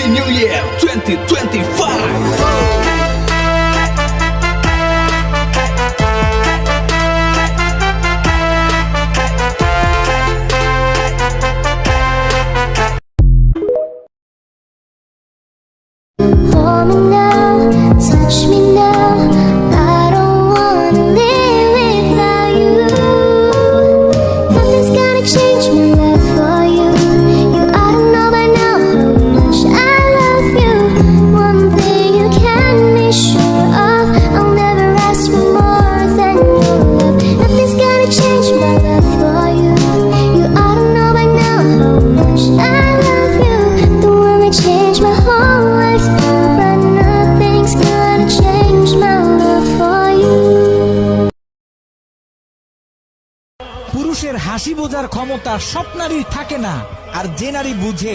Happy New Year 2025. Hold me now, touch me now. I don't wanna live without you. Nothing's gonna change my love for you. You ought to know by now how much I love you. One thing you can be sure of, I'll never ask for more than your love. Nothing's gonna change my love for you. You ought to know by now how much I love you. The one that changed my whole life through, but nothing's gonna change my love for you. পুরুষের হাসি বোঝার ক্ষমতা সব নারীর থাকে না, আর যে নারী বুঝে